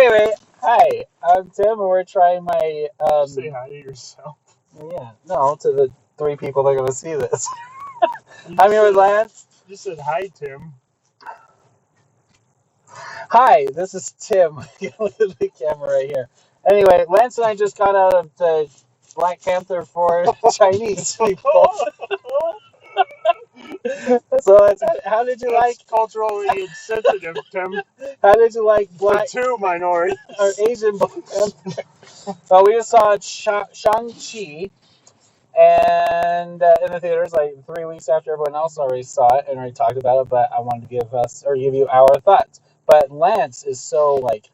Anyway, hi, I'm Tim, and we're trying my Say hi to yourself. yeah, no, to the three people that are gonna see this. You I'm just here with said, Lance. you just said hi, Tim. Hi, this is Tim. With the camera right here. Anyway, Lance and I just got out of the Black Panther for Chinese people. So how did you That's like? culturally insensitive, Tim. How did you like For Black two minorities. or Asian Black Panther? Well, we just saw Shang-Chi. And in the theaters, like 3 weeks after everyone else already saw it and already talked about it, but I wanted to give you our thoughts. But Lance is so like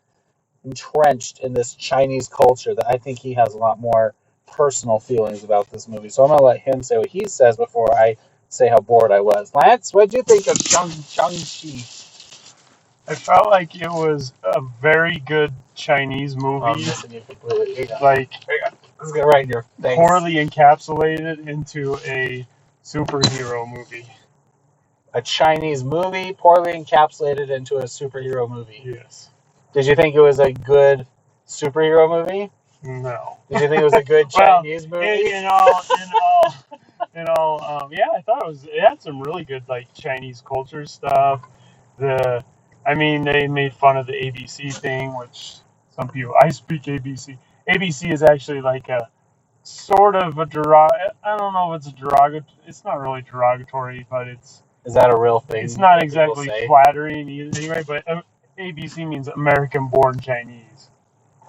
entrenched in this Chinese culture that I think he has a lot more personal feelings about this movie. So I'm gonna let him say what he says before I say how bored I was. Lance, what did you think of Shang-Chi? I felt like it was a very good Chinese movie. I'm missing you completely. Like, Let's get right in your face. poorly encapsulated into a superhero movie. A Chinese movie poorly encapsulated into a superhero movie. Yes. Did you think it was a good superhero movie? No. Did you think it was a good Well, Chinese movie? Yeah, I thought it had some really good like Chinese culture stuff. They made fun of the ABC thing, which some people. I speak ABC. ABC is actually like a sort of a I don't know if it's a derogatory. It's not really derogatory, but Is that a real thing? it's not that people exactly say? flattering either. Anyway, but ABC means American-born Chinese.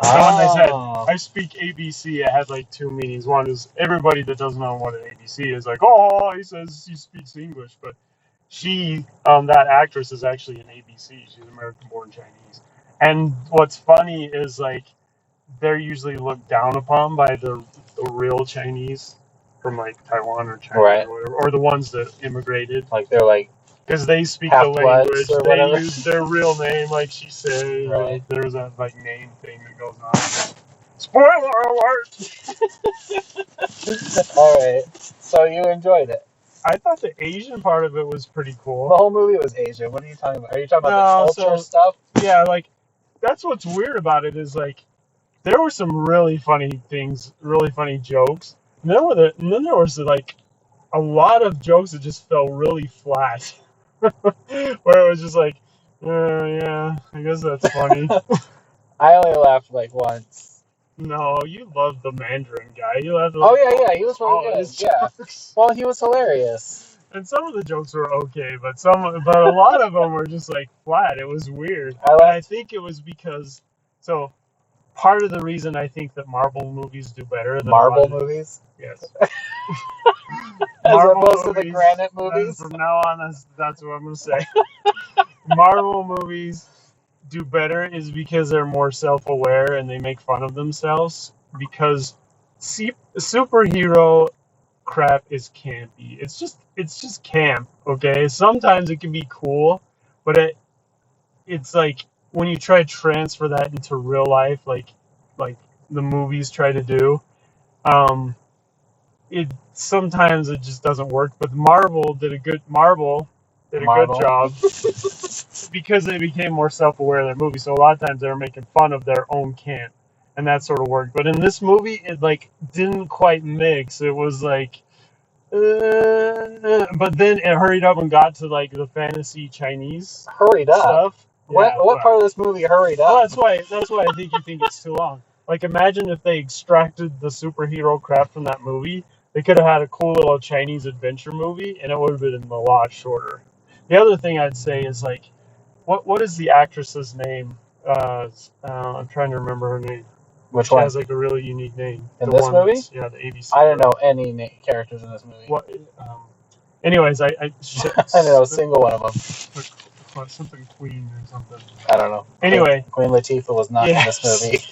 So when they said, Oh, I speak ABC, it had like two meanings. One is everybody that doesn't know what an ABC is like, oh, he says he speaks English. But that actress is actually an ABC. She's American born Chinese. And what's funny is like, they're usually looked down upon by the real Chinese from like Taiwan or China right. or whatever, or the ones that immigrated. Like they're like Because they speak the half-bloods language, or they whatever. use their real name, like she said. Right. There's a like name thing that goes on. Spoiler alert! All right. So you enjoyed it. I thought the Asian part of it was pretty The cool. whole movie was Asian. What are you talking about? Are you talking about the culture stuff? Yeah, like that's what's weird about it is like there were some really funny things, really funny jokes. And then there was like a lot of jokes that just fell really flat, where it was just like, yeah, I guess that's funny. I only laughed like once. No, you love the Mandarin guy. You love. Oh yeah, he was really good. Yeah. Jokes. Well, he was hilarious. And some of the jokes were okay, but a lot of them were just like flat. It was weird. I think it was because part of the reason I think that Marvel movies do better than Marvel movies? Yes. As opposed to the Granite movies? From now on, that's what I'm going to say. Marvel movies do better is because they're more self-aware and they make fun of themselves. Because superhero crap is campy. It's just camp, okay? Sometimes it can be cool, but it's like when you try to transfer that into real life, like the movies try to do, it sometimes it just doesn't work. But Marvel did a good job because they became more self-aware of their movies. So a lot of times they were making fun of their own camp, and that sort of worked. But in this movie, it like didn't quite mix. It was like. But then it hurried up and got to like the fantasy Chinese Hurried up stuff. What part of this movie hurried up? Well, that's why I think you think it's too long. Like imagine if they extracted the superhero crap from that movie. They could have had a cool little Chinese adventure movie, and it would have been a lot shorter. The other thing I'd say is like, what is the actress's name? I'm trying to remember her name. Which she one? has like a really unique name. In this movie? Yeah, the ABC. I don't know any characters in this movie. What? Anyways, I don't know a single one of them. Something Queen or something. I don't know. Anyway, Queen Latifah was not in this movie.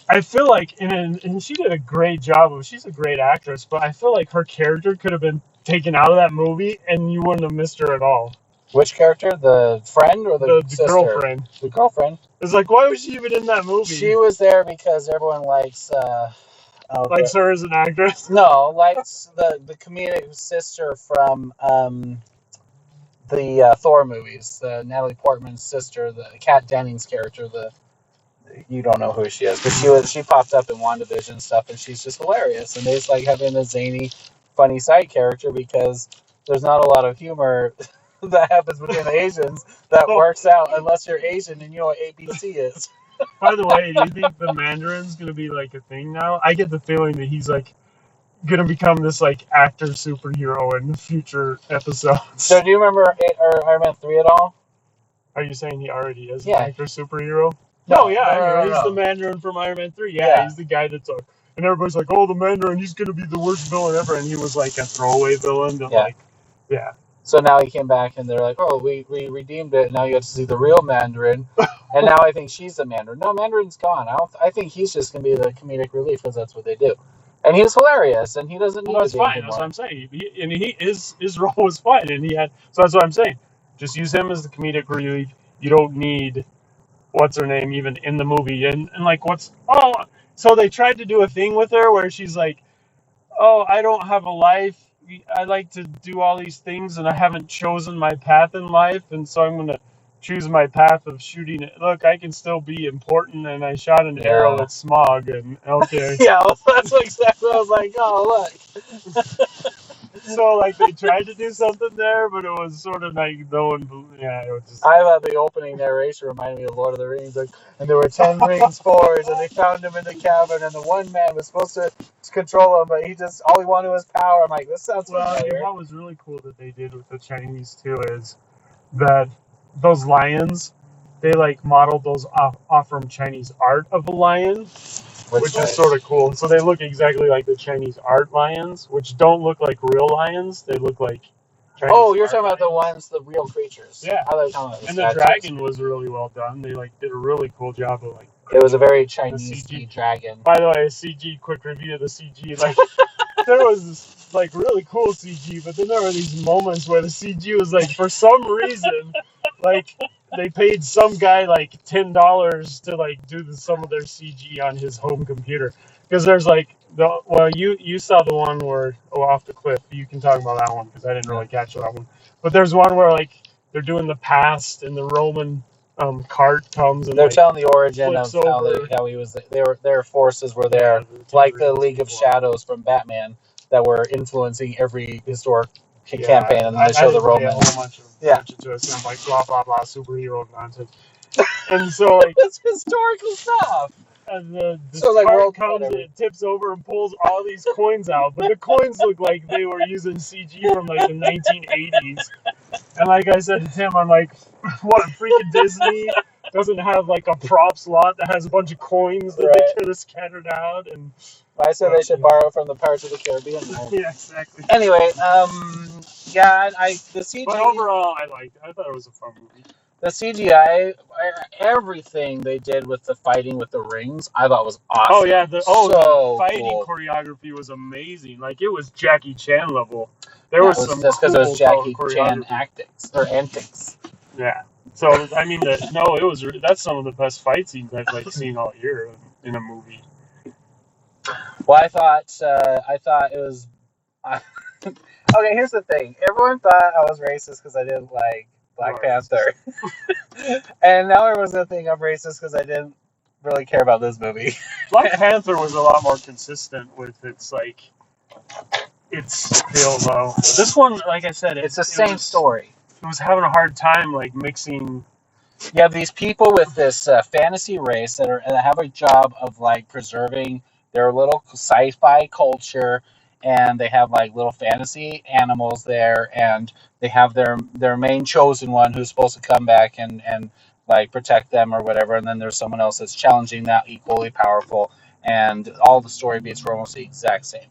I feel like, and she did a great job. She's a great actress, but I feel like her character could have been taken out of that movie, and you wouldn't have missed her at all. Which character? The friend or the sister? Girlfriend? The girlfriend. It's like, why was she even in that movie? She was there because everyone likes. Likes her as an actress? No, likes the comedic sister from the Thor movies. Natalie Portman's sister, the Kat Dennings character. You don't know who she is, but she popped up in WandaVision stuff, and she's just hilarious. And they just like having a zany, funny side character because there's not a lot of humor that happens between the Asians that Oh, works out unless you're Asian and you know what ABC is. by the way, do you think the Mandarin's gonna be like a thing now? I get the feeling that he's like gonna become this like actor superhero in future episodes. So do you remember Iron Man 3 at all? Are you saying he already is an Yeah. actor superhero? No, No, yeah, no, he's the no. Mandarin from Iron Man 3. Yeah. He's the guy that's like, and everybody's like, oh, the Mandarin, he's gonna be the worst villain ever, and he was like a throwaway villain that yeah. So now he came back and they're like, oh, we redeemed it. And now you get to see the real Mandarin. And now I think she's the Mandarin. No, Mandarin's gone. I think he's just going to be the comedic relief because that's what they do. And he was hilarious, and he doesn't need Well, that's to be fine. That's what I'm saying. His role was fine, and so that's what I'm saying. Just use him as the comedic relief. You don't need what's her name even in the movie, and like so they tried to do a thing with her where she's like, oh, I don't have a life. I like to do all these things, and I haven't chosen my path in life, and so I'm gonna choose my path of shooting it. Look, I can still be important, and I shot an arrow at Smog, and okay. Yeah, well, that's exactly what I was like, oh, look. So, like, they tried to do something there, but it was sort of like it was just... I thought the opening narration reminded me of Lord of the Rings, like, and there were 10 rings forged, and they found him in the cavern, and the one man was supposed to control him, but all he wanted was power. I'm like, this sounds familiar. What was really cool that they did with the Chinese, too, is that those lions, they, like, modeled those off from Chinese art of a lion, which is sort of cool. So they look exactly like the Chinese art lions, which don't look like real lions. They look like Chinese you're talking about the ones, the real creatures. Yeah. And the dragon was really well done. They like did a really cool job of like. It was a very Chinese dragon. By the way, CG. Quick review of the CG. Like there was like really cool CG, but then there were these moments where the CG was like for some reason, like they paid some guy like $10 to like do some of their CG on his home computer because there's like you saw the one where off the cliff. You can talk about that one because I didn't really catch that one. But there's one where like they're doing the past and the Roman cart comes and they're telling the origin of over. how he was. Their forces were there, like the League of Shadows from Batman, that were influencing every historic campaign, and then they show the Romans. A whole bunch of attention to it. Sound like blah blah blah superhero nonsense. And so like it's historical stuff. And the cart comes and it tips over and pulls all these coins out, but the coins look like they were using CG from like the 1980s. And like I said to Tim, I'm like, what, freaking Disney doesn't have like a prop slot that has a bunch of coins that they could have scattered out? And I said they should borrow from the Pirates of the Caribbean. Yeah, exactly. Anyway, the CG. But overall, I thought it was a fun movie. The CGI, everything they did with the fighting with the rings, I thought was awesome. Oh yeah, the fighting choreography was amazing. Like it was Jackie Chan level. There was some just because it was Jackie Chan antics. Yeah. So I mean, that's some of the best fight scenes I've like seen all year in a movie. Well, I thought it was. Okay, here's the thing. Everyone thought I was racist because I didn't like Black Panther. And now everyone's going to think I'm racist because I didn't really care about this movie. Black Panther was a lot more consistent with its feel though. This one, like I said, it's the same story. It was having a hard time like mixing. You have these people with this fantasy race that have a job of like preserving their little sci-fi culture, and they have like little fantasy animals there, and they have their main chosen one who's supposed to come back and like protect them or whatever, and then there's someone else that's challenging that, equally powerful, and all the story beats were almost the exact same.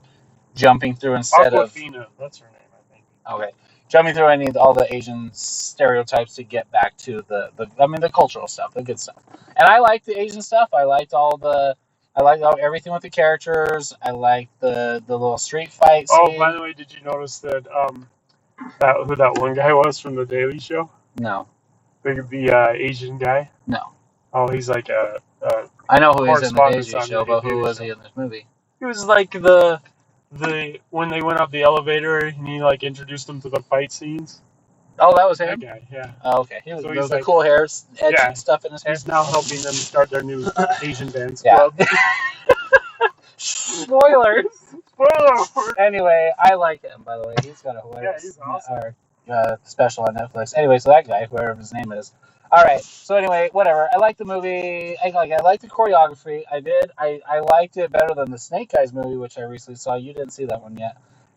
Jumping through instead Aquafina, that's her name, I think. Okay. Jumping through all the Asian stereotypes to get back to the cultural stuff, the good stuff. And I liked the Asian stuff. I liked everything with the characters. I liked the little street fight scene. Oh, by the way, did you notice that who that one guy was from The Daily Show? No. The Asian guy? No. Oh, he's like a I know who he's in The Daily Show, but who was he in this movie? He was like when they went up the elevator and he like introduced them to the fight scenes. Oh, that was That him? guy, yeah. Oh, okay. He was, So there he's was the like, cool hair, edge yeah, stuff in his hair. he's now helping them start their new Asian dance Yeah. club. Spoilers. Spoiler alert! Anyway, I like him, by the way. He's got a Yeah, hilarious he's awesome. special on Netflix. Anyway, so that guy, whoever his name is. All right. So anyway, whatever. I like the movie. I like the choreography. I did. I liked it better than the Snake Eyes movie, which I recently saw. You didn't see that one yet.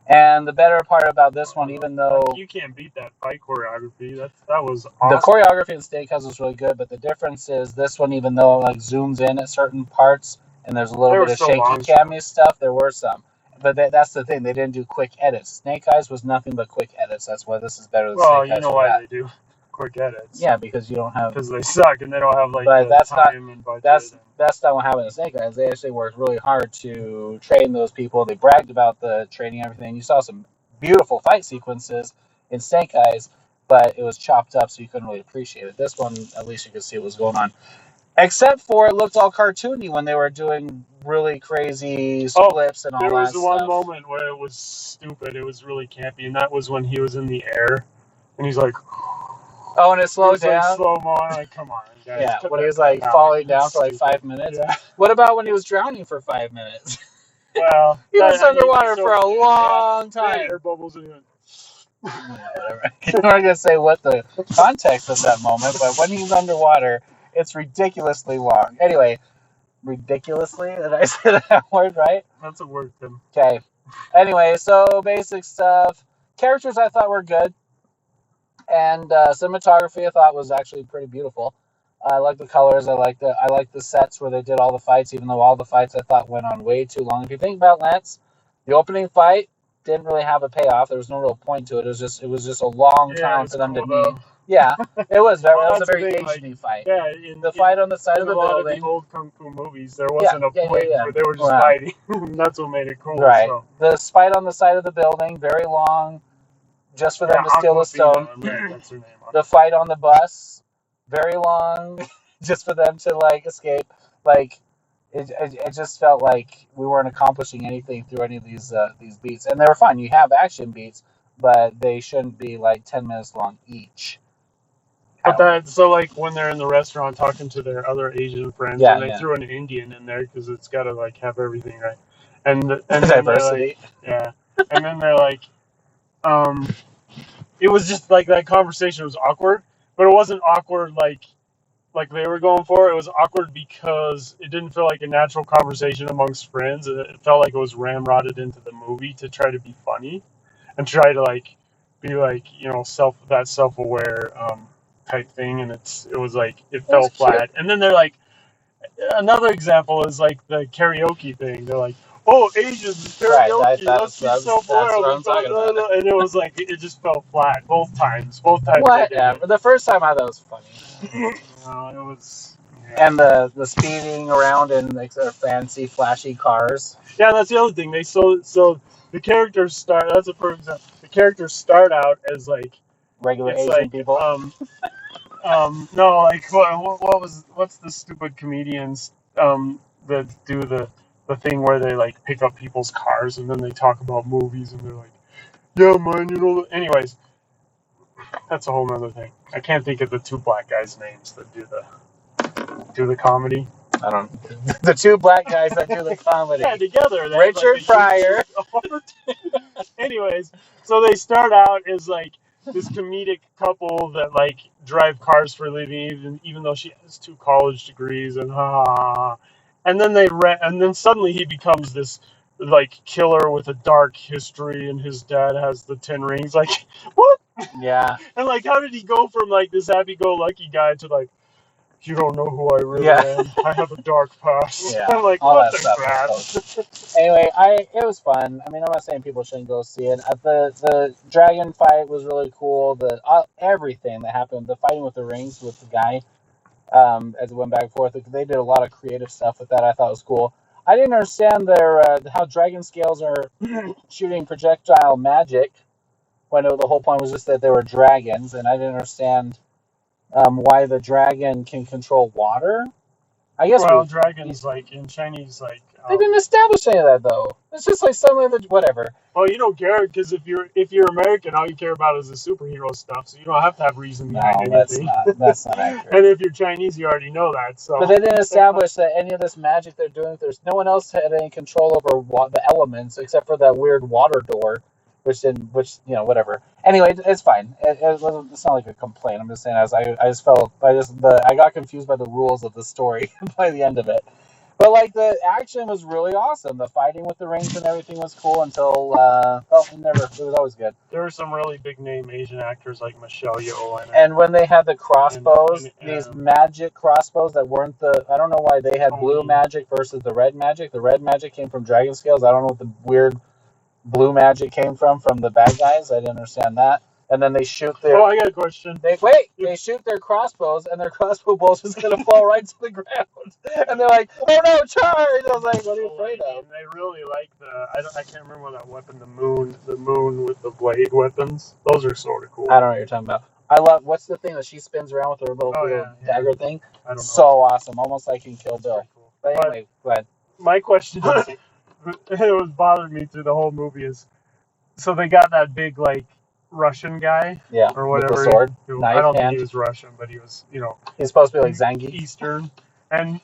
And the better part about this one, even though Like, you can't beat that fight choreography. That was the awesome. choreography in Steakhouse was really good, but the difference is this one, even though it like zooms in at certain parts and there's a little They were bit of still shaky long camera shots. stuff, there were some. But that's the thing; they didn't do quick edits. Snake Eyes was nothing but quick edits. That's why this is better than Well, Snake you Eyes know for why that. they do quick edits. Yeah, because you don't have. Because they suck and they don't have like But the time and budget. that's not what happened in Snake Eyes. They actually worked really hard to train those people. They bragged about the training and everything. You saw some beautiful fight sequences in Snake Eyes, but it was chopped up, so you couldn't really appreciate it. This one, at least you could see what was going on. Except for it looked all cartoony when they were doing really crazy splits and all There was that one stuff. moment where it was stupid. It was really campy, and that was when he was in the air, and he's like, Oh, and it slowed like down. slow mo. I'm like, come on, guys. Yeah, cut when he that was like out. falling down for like Stupid. 5 minutes. Yeah. What about when he was drowning for 5 minutes? Well, He was underwater for a long They had time. air bubbles in it. Whatever. I'm not gonna say what the context of that moment, but when he's underwater, it's ridiculously long. Anyway, ridiculously? Did I say that word right? That's a word, Tim. Okay. Anyway, so basic stuff. Characters I thought were good, and cinematography I thought was actually pretty beautiful. I like the colors. I like the sets where they did all the fights, even though all the fights I thought went on way too long. If you think about Lance, the opening fight didn't really have a payoff. There was no real point to it. It was just a long time for them to meet. Yeah, it was. It was a very HD fight. Yeah, the fight on the side of the a lot building. of the old kung fu movies, there wasn't a point where they were just Wow. fighting. That's what made it cool. Right. So. The fight on the side of the building, very long, just for them to steal the stone. That's her name. The fight on the bus, very long, just for them to like escape. Like it just felt like we weren't accomplishing anything through any of these beats, and they were fun. You have action beats, but they shouldn't be like 10 minutes long each. But so like when they're in the restaurant talking to their other Asian friends, and they threw an Indian in there because it's got to like have everything right, and diversity. Like, yeah, and then they're like, it was just like that conversation was awkward, but it wasn't awkward like they were going for. It was awkward because it didn't feel like a natural conversation amongst friends. It felt like it was ramrodded into the movie to try to be funny and try to like be like, you know, self-aware type thing, and it was like it fell flat. And then they're like, another example is like the karaoke thing. They're like, oh, Asians karaoke, let's be self-aware. And it was like it just fell flat both times. Whatever. The first time I thought it was funny. No, it was. Yeah. And the speeding around in like their fancy, flashy cars. Yeah, that's the other thing. So the characters start. That's a perfect example. The characters start out as like regular Asian people. No, like what's the stupid comedians that do the thing where they like pick up people's cars and then they talk about movies and they're like, yeah, man, you know. Anyways, that's a whole nother thing. I can't think of the two black guys' names that do the comedy. I don't. The two black guys that do the comedy. Yeah, together. Richard Pryor. Anyways, so they start out as like this comedic couple that like drive cars for a living, even though she has 2 college degrees and and then and then suddenly he becomes this like killer with a dark history, and his dad has the 10 rings. Like, what? Yeah. And like, how did he go from like this happy-go-lucky guy to like, you don't know who I really am. I have a dark past. Yeah, I'm like, all what that the stuff. Anyway, it was fun. I mean, I'm not saying people shouldn't go see it. The dragon fight was really cool. Everything that happened, the fighting with the rings with the guy, as it went back and forth. They did a lot of creative stuff with that. I thought was cool. I didn't understand how dragon scales are shooting projectile magic. When the whole point was just that they were dragons, and I didn't understand why the dragon can control water. I guess Well, dragons, like, in Chinese, like, they didn't establish any of that though. It's just like suddenly whatever. well, you don't care, because if you're American, all you care about is the superhero stuff, so you don't have to have reason behind No, that's anything. not accurate. And if you're Chinese, you already know that, so. But they didn't establish that any of this magic they're doing. There's no one else had any control over the elements except for that weird water door, which whatever. Anyway, it's fine. It's not like a complaint. I'm just saying, I got confused by the rules of the story by the end of it. But like the action was really awesome. The fighting with the rings and everything was cool until it was always good. There were some really big name Asian actors like Michelle Yeoh and when they had the crossbows, and, these magic crossbows that weren't I don't know why they had blue magic versus the red magic. The red magic came from dragon scales. I don't know what the weird blue magic came from the bad guys. I didn't understand that. And then they shoot their. Oh, I got a question. They shoot their crossbows, and their crossbow bolts is gonna fall right to the ground. And they're like, "Oh no, charge!" I was like, "What are you afraid of?" And they really like I can't remember that weapon, the moon with the blade weapons. Those are sort of cool. I don't know what you're talking about. I love what's the thing that she spins around with her little dagger thing. I don't know. So awesome, almost like in Kill Bill. Cool. But anyway, go ahead. My question is, it was bothering me through the whole movie is, so they got that big like Russian guy, or whatever, with the sword, I don't think he was Russian, but he was, he's supposed to be like Zangief, Eastern, and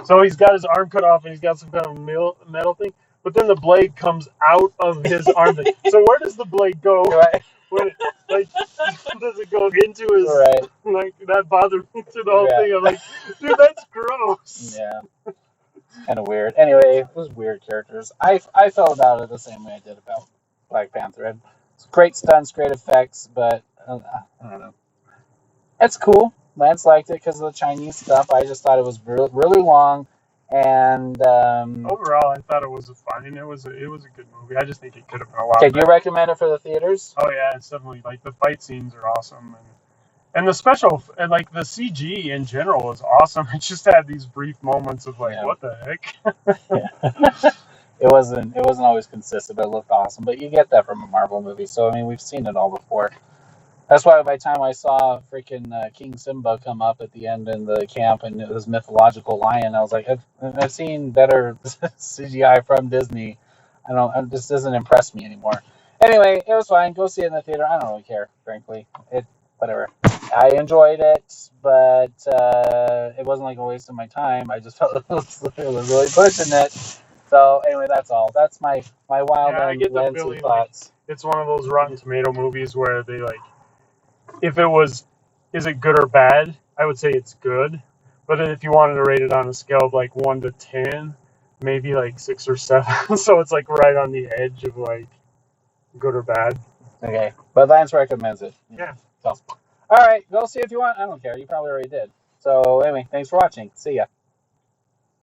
so he's got his arm cut off and he's got some kind of metal thing, but then the blade comes out of his arm thing. So where does the blade go? Right. Does it go into his? Right. Like, that bothered me through the whole thing. I'm like, dude, that's gross. Yeah. Kind of weird. Anyway, it was weird characters. I felt about it the same way I did about Black Panther. It's great stunts, great effects, but I don't know. It's cool. Lance liked it because of the Chinese stuff. I just thought it was really long, and overall, I thought it was fine. It was a good movie. I just think it could have been a lot better. Do you recommend it for the theaters? Oh yeah, it's definitely, like, the fight scenes are awesome, and the special, and like the CG in general is awesome. It just had these brief moments of like, what the heck? It wasn't always consistent, but it looked awesome. But you get that from a Marvel movie, so I mean, we've seen it all before. That's why by the time I saw freaking King Simba come up at the end in the camp and it was mythological lion, I was like, I've seen better CGI from Disney. This doesn't impress me anymore. Anyway, it was fine. Go see it in the theater. I don't really care, frankly. Whatever. I enjoyed it, but it wasn't like a waste of my time. I just felt it was really pushing it. So anyway, that's all. That's my wild and Lancy thoughts. Like, it's one of those Rotten Tomato movies where they like, if it was, is it good or bad? I would say it's good. But if you wanted to rate it on a scale of like 1 to 10, maybe like 6 or 7. So it's like right on the edge of like good or bad. Okay, but Lance recommends it. Yeah. So, all right, go see if you want. I don't care. You probably already did. So anyway, thanks for watching. See ya.